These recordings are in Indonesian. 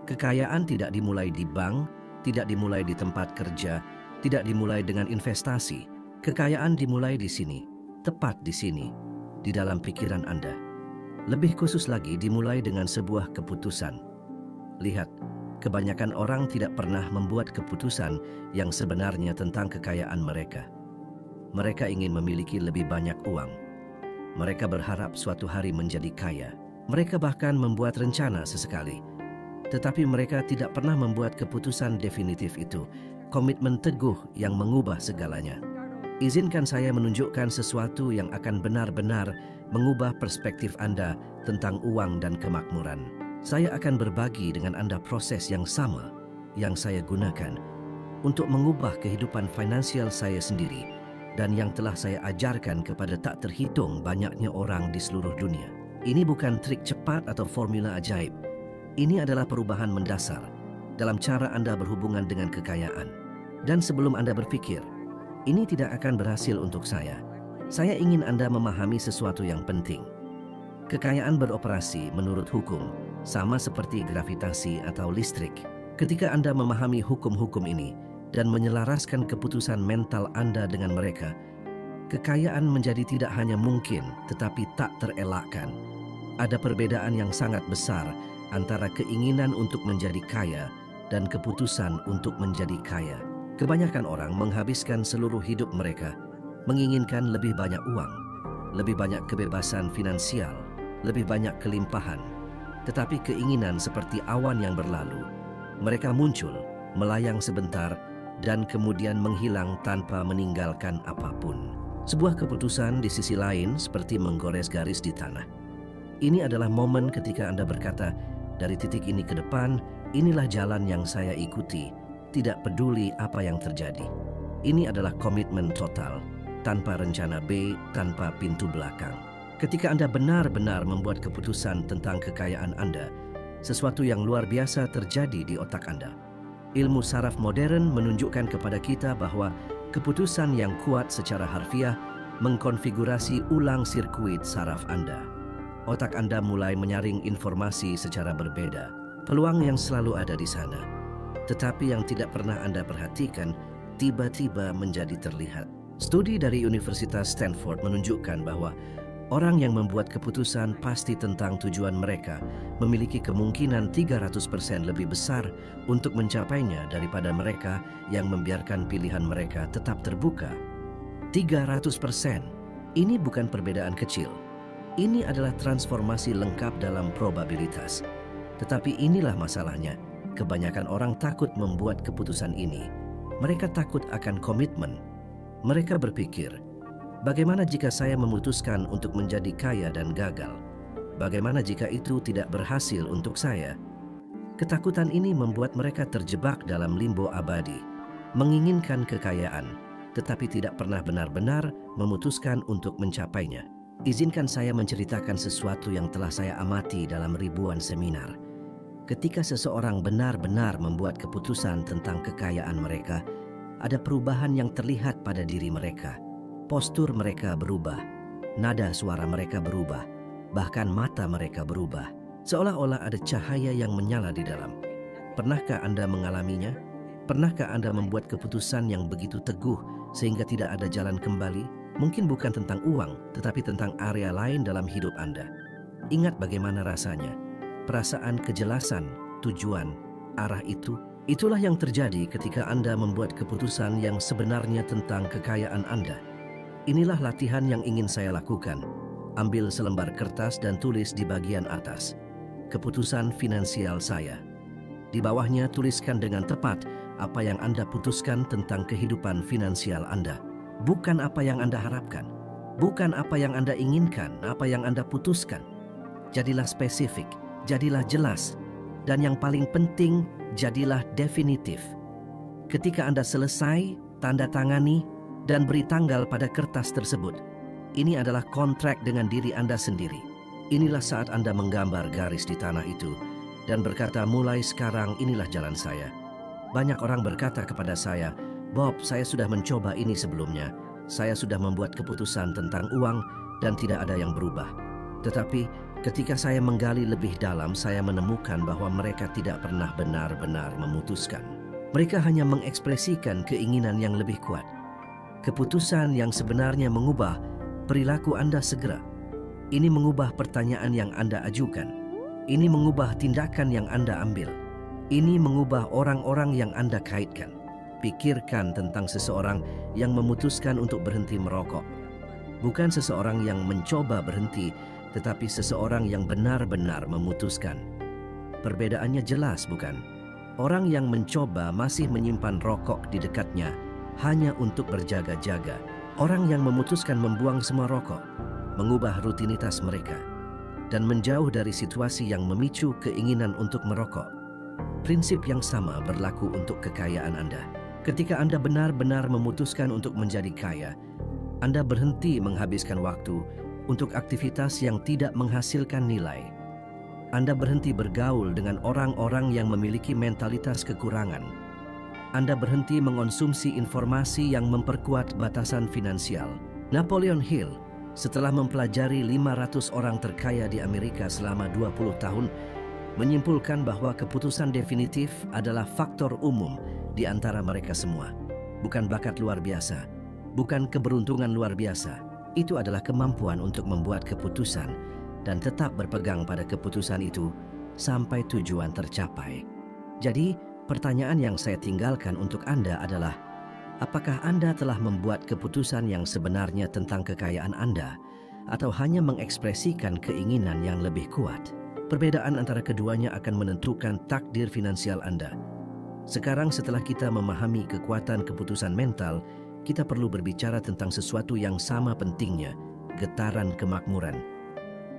Kekayaan tidak dimulai di bank, tidak dimulai di tempat kerja, tidak dimulai dengan investasi. Kekayaan dimulai di sini, tepat di sini, di dalam pikiran Anda. Lebih khusus lagi dimulai dengan sebuah keputusan. Lihat, kebanyakan orang tidak pernah membuat keputusan yang sebenarnya tentang kekayaan mereka. Mereka ingin memiliki lebih banyak uang. Mereka berharap suatu hari menjadi kaya. Mereka bahkan membuat rencana sesekali. Tetapi mereka tidak pernah membuat keputusan definitif itu, komitmen teguh yang mengubah segalanya. Izinkan saya menunjukkan sesuatu yang akan benar-benar mengubah perspektif Anda tentang uang dan kemakmuran. Saya akan berbagi dengan Anda proses yang sama yang saya gunakan untuk mengubah kehidupan finansial saya sendiri dan yang telah saya ajarkan kepada tak terhitung banyaknya orang di seluruh dunia. Ini bukan trik cepat atau formula ajaib. Ini adalah perubahan mendasar dalam cara Anda berhubungan dengan kekayaan. Dan sebelum Anda berpikir, ini tidak akan berhasil untuk saya ingin Anda memahami sesuatu yang penting. Kekayaan beroperasi menurut hukum, sama seperti gravitasi atau listrik. Ketika Anda memahami hukum-hukum ini dan menyelaraskan keputusan mental Anda dengan mereka, kekayaan menjadi tidak hanya mungkin, tetapi tak terelakkan. Ada perbedaan yang sangat besar antara keinginan untuk menjadi kaya dan keputusan untuk menjadi kaya. Kebanyakan orang menghabiskan seluruh hidup mereka menginginkan lebih banyak uang, lebih banyak kebebasan finansial, lebih banyak kelimpahan. Tetapi keinginan seperti awan yang berlalu, mereka muncul, melayang sebentar, dan kemudian menghilang tanpa meninggalkan apapun. Sebuah keputusan di sisi lain seperti menggores garis di tanah. Ini adalah momen ketika Anda berkata, dari titik ini ke depan, inilah jalan yang saya ikuti, tidak peduli apa yang terjadi. Ini adalah komitmen total, tanpa rencana B, tanpa pintu belakang. Ketika Anda benar-benar membuat keputusan tentang kekayaan Anda, sesuatu yang luar biasa terjadi di otak Anda. Ilmu saraf modern menunjukkan kepada kita bahwa keputusan yang kuat secara harfiah mengkonfigurasi ulang sirkuit saraf Anda. Otak Anda mulai menyaring informasi secara berbeda. Peluang yang selalu ada di sana, tetapi yang tidak pernah Anda perhatikan, tiba-tiba menjadi terlihat. Studi dari Universitas Stanford menunjukkan bahwa orang yang membuat keputusan pasti tentang tujuan mereka memiliki kemungkinan 300% lebih besar untuk mencapainya daripada mereka yang membiarkan pilihan mereka tetap terbuka. 300%. Ini bukan perbedaan kecil. Ini adalah transformasi lengkap dalam probabilitas. Tetapi inilah masalahnya. Kebanyakan orang takut membuat keputusan ini. Mereka takut akan komitmen. Mereka berpikir, bagaimana jika saya memutuskan untuk menjadi kaya dan gagal? Bagaimana jika itu tidak berhasil untuk saya? Ketakutan ini membuat mereka terjebak dalam limbo abadi, menginginkan kekayaan, tetapi tidak pernah benar-benar memutuskan untuk mencapainya. Izinkan saya menceritakan sesuatu yang telah saya amati dalam ribuan seminar. Ketika seseorang benar-benar membuat keputusan tentang kekayaan mereka, ada perubahan yang terlihat pada diri mereka. Postur mereka berubah, nada suara mereka berubah, bahkan mata mereka berubah. Seolah-olah ada cahaya yang menyala di dalam. Pernahkah Anda mengalaminya? Pernahkah Anda membuat keputusan yang begitu teguh sehingga tidak ada jalan kembali? Mungkin bukan tentang uang, tetapi tentang area lain dalam hidup Anda. Ingat bagaimana rasanya. Perasaan kejelasan, tujuan, arah itu. Itulah yang terjadi ketika Anda membuat keputusan yang sebenarnya tentang kekayaan Anda. Inilah latihan yang ingin saya lakukan. Ambil selembar kertas dan tulis di bagian atas. Keputusan finansial saya. Di bawahnya tuliskan dengan tepat apa yang Anda putuskan tentang kehidupan finansial Anda. Bukan apa yang Anda harapkan. Bukan apa yang Anda inginkan, apa yang Anda putuskan. Jadilah spesifik, jadilah jelas. Dan yang paling penting, jadilah definitif. Ketika Anda selesai, tanda tangani, dan beri tanggal pada kertas tersebut. Ini adalah kontrak dengan diri Anda sendiri. Inilah saat Anda menggambar garis di tanah itu dan berkata, mulai sekarang inilah jalan saya. Banyak orang berkata kepada saya, Bob, saya sudah mencoba ini sebelumnya. Saya sudah membuat keputusan tentang uang dan tidak ada yang berubah. Tetapi Ketika saya menggali lebih dalam, saya menemukan bahwa mereka tidak pernah benar-benar memutuskan. Mereka hanya mengekspresikan keinginan yang lebih kuat. Keputusan yang sebenarnya mengubah perilaku Anda segera. Ini mengubah pertanyaan yang Anda ajukan. Ini mengubah tindakan yang Anda ambil. Ini mengubah orang-orang yang Anda kaitkan. Pikirkan tentang seseorang yang memutuskan untuk berhenti merokok. Bukan seseorang yang mencoba berhenti, tetapi seseorang yang benar-benar memutuskan. Perbedaannya jelas, bukan? Orang yang mencoba masih menyimpan rokok di dekatnya hanya untuk berjaga-jaga. Orang yang memutuskan membuang semua rokok, mengubah rutinitas mereka, dan menjauh dari situasi yang memicu keinginan untuk merokok. Prinsip yang sama berlaku untuk kekayaan Anda. Ketika Anda benar-benar memutuskan untuk menjadi kaya, Anda berhenti menghabiskan waktu untuk aktivitas yang tidak menghasilkan nilai. Anda berhenti bergaul dengan orang-orang yang memiliki mentalitas kekurangan. Anda berhenti mengonsumsi informasi yang memperkuat batasan finansial. Napoleon Hill, setelah mempelajari 500 orang terkaya di Amerika selama 20 tahun, menyimpulkan bahwa keputusan definitif adalah faktor umum di antara mereka semua. Bukan bakat luar biasa, bukan keberuntungan luar biasa. Itu adalah kemampuan untuk membuat keputusan dan tetap berpegang pada keputusan itu sampai tujuan tercapai. Jadi, pertanyaan yang saya tinggalkan untuk Anda adalah, apakah Anda telah membuat keputusan yang sebenarnya tentang kekayaan Anda atau hanya mengekspresikan keinginan yang lebih kuat? Perbedaan antara keduanya akan menentukan takdir finansial Anda. Sekarang setelah kita memahami kekuatan keputusan mental, kita perlu berbicara tentang sesuatu yang sama pentingnya, getaran kemakmuran.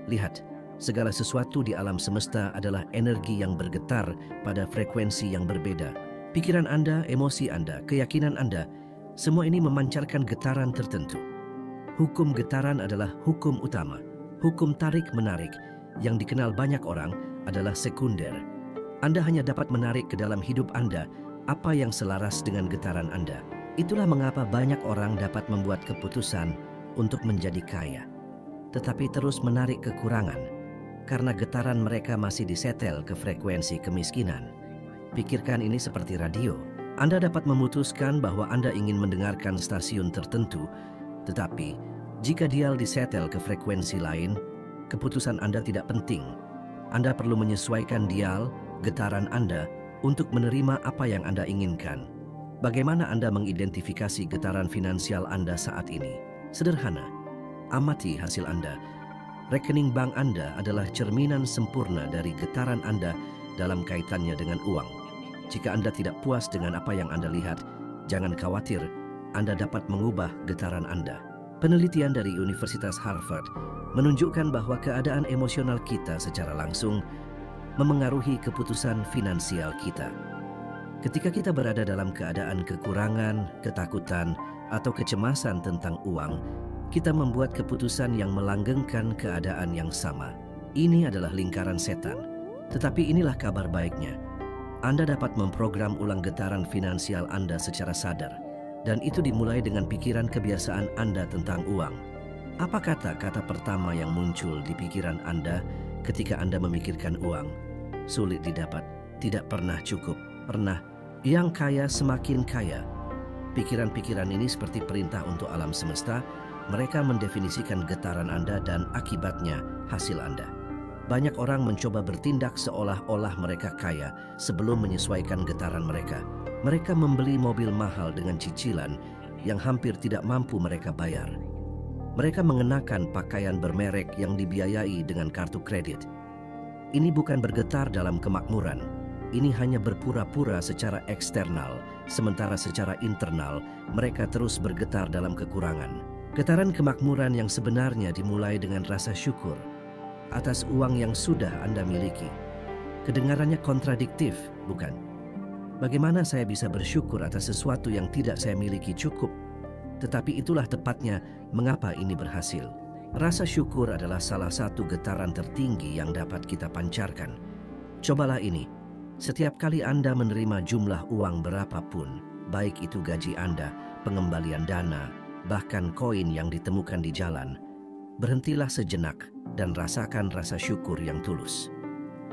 Lihat, segala sesuatu di alam semesta adalah energi yang bergetar pada frekuensi yang berbeda. Pikiran Anda, emosi Anda, keyakinan Anda, semua ini memancarkan getaran tertentu. Hukum getaran adalah hukum utama. Hukum tarik-menarik yang dikenal banyak orang adalah sekunder. Anda hanya dapat menarik ke dalam hidup Anda apa yang selaras dengan getaran Anda. Itulah mengapa banyak orang dapat membuat keputusan untuk menjadi kaya, tetapi terus menarik kekurangan karena getaran mereka masih disetel ke frekuensi kemiskinan. Pikirkan ini seperti radio. Anda dapat memutuskan bahwa Anda ingin mendengarkan stasiun tertentu, tetapi jika dial disetel ke frekuensi lain, keputusan Anda tidak penting. Anda perlu menyesuaikan dial, getaran Anda, untuk menerima apa yang Anda inginkan. Bagaimana Anda mengidentifikasi getaran finansial Anda saat ini? Sederhana, amati hasil Anda. Rekening bank Anda adalah cerminan sempurna dari getaran Anda dalam kaitannya dengan uang. Jika Anda tidak puas dengan apa yang Anda lihat, jangan khawatir, Anda dapat mengubah getaran Anda. Penelitian dari Universitas Harvard menunjukkan bahwa keadaan emosional kita secara langsung memengaruhi keputusan finansial kita. Ketika kita berada dalam keadaan kekurangan, ketakutan, atau kecemasan tentang uang, kita membuat keputusan yang melanggengkan keadaan yang sama. Ini adalah lingkaran setan. Tetapi inilah kabar baiknya. Anda dapat memprogram ulang getaran finansial Anda secara sadar, dan itu dimulai dengan pikiran kebiasaan Anda tentang uang. Apa kata-kata pertama yang muncul di pikiran Anda ketika Anda memikirkan uang? Sulit didapat, tidak pernah cukup, pernah, yang kaya semakin kaya. Pikiran-pikiran ini seperti perintah untuk alam semesta. Mereka mendefinisikan getaran Anda dan akibatnya hasil Anda. Banyak orang mencoba bertindak seolah-olah mereka kaya sebelum menyesuaikan getaran mereka. Mereka membeli mobil mahal dengan cicilan yang hampir tidak mampu mereka bayar. Mereka mengenakan pakaian bermerek yang dibiayai dengan kartu kredit. Ini bukan bergetar dalam kemakmuran. Ini hanya berpura-pura secara eksternal, sementara secara internal mereka terus bergetar dalam kekurangan. Getaran kemakmuran yang sebenarnya dimulai dengan rasa syukur atas uang yang sudah Anda miliki. Kedengarannya kontradiktif, bukan? Bagaimana saya bisa bersyukur atas sesuatu yang tidak saya miliki cukup? Tetapi itulah tepatnya mengapa ini berhasil. Rasa syukur adalah salah satu getaran tertinggi yang dapat kita pancarkan. Cobalah ini. Setiap kali Anda menerima jumlah uang berapapun, baik itu gaji Anda, pengembalian dana, bahkan koin yang ditemukan di jalan, berhentilah sejenak dan rasakan rasa syukur yang tulus.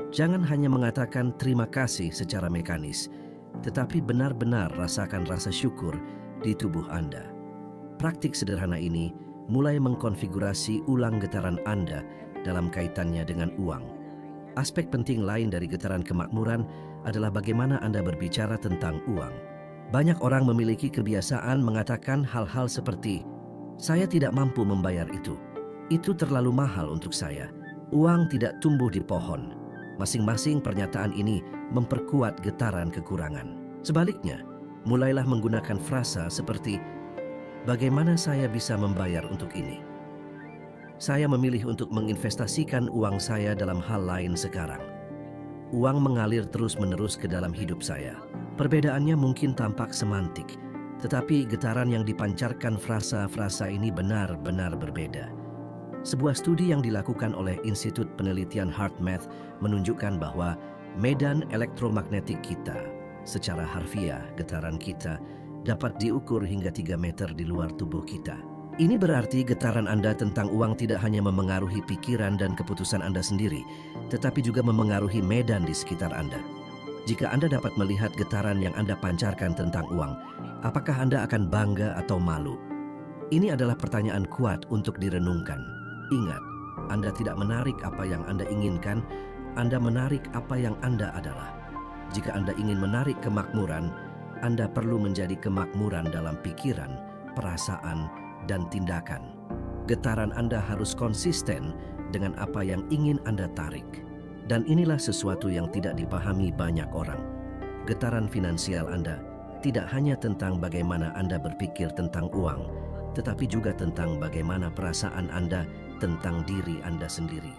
Jangan hanya mengatakan terima kasih secara mekanis, tetapi benar-benar rasakan rasa syukur di tubuh Anda. Praktik sederhana ini mulai mengkonfigurasi ulang getaran Anda dalam kaitannya dengan uang. Aspek penting lain dari getaran kemakmuran adalah bagaimana Anda berbicara tentang uang. Banyak orang memiliki kebiasaan mengatakan hal-hal seperti, "Saya tidak mampu membayar itu. Itu terlalu mahal untuk saya. Uang tidak tumbuh di pohon." Masing-masing pernyataan ini memperkuat getaran kekurangan. Sebaliknya, mulailah menggunakan frasa seperti, "Bagaimana saya bisa membayar untuk ini? Saya memilih untuk menginvestasikan uang saya dalam hal lain sekarang. Uang mengalir terus-menerus ke dalam hidup saya." Perbedaannya mungkin tampak semantik, tetapi getaran yang dipancarkan frasa-frasa ini benar-benar berbeda. Sebuah studi yang dilakukan oleh Institut Penelitian HeartMath menunjukkan bahwa medan elektromagnetik kita, secara harfiah getaran kita, dapat diukur hingga 3 meter di luar tubuh kita. Ini berarti getaran Anda tentang uang tidak hanya memengaruhi pikiran dan keputusan Anda sendiri, tetapi juga memengaruhi medan di sekitar Anda. Jika Anda dapat melihat getaran yang Anda pancarkan tentang uang, apakah Anda akan bangga atau malu? Ini adalah pertanyaan kuat untuk direnungkan. Ingat, Anda tidak menarik apa yang Anda inginkan, Anda menarik apa yang Anda adalah. Jika Anda ingin menarik kemakmuran, Anda perlu menjadi kemakmuran dalam pikiran, perasaan, dan tindakan. Getaran Anda harus konsisten dengan apa yang ingin Anda tarik. Dan inilah sesuatu yang tidak dipahami banyak orang. Getaran finansial Anda tidak hanya tentang bagaimana Anda berpikir tentang uang, tetapi juga tentang bagaimana perasaan Anda tentang diri Anda sendiri.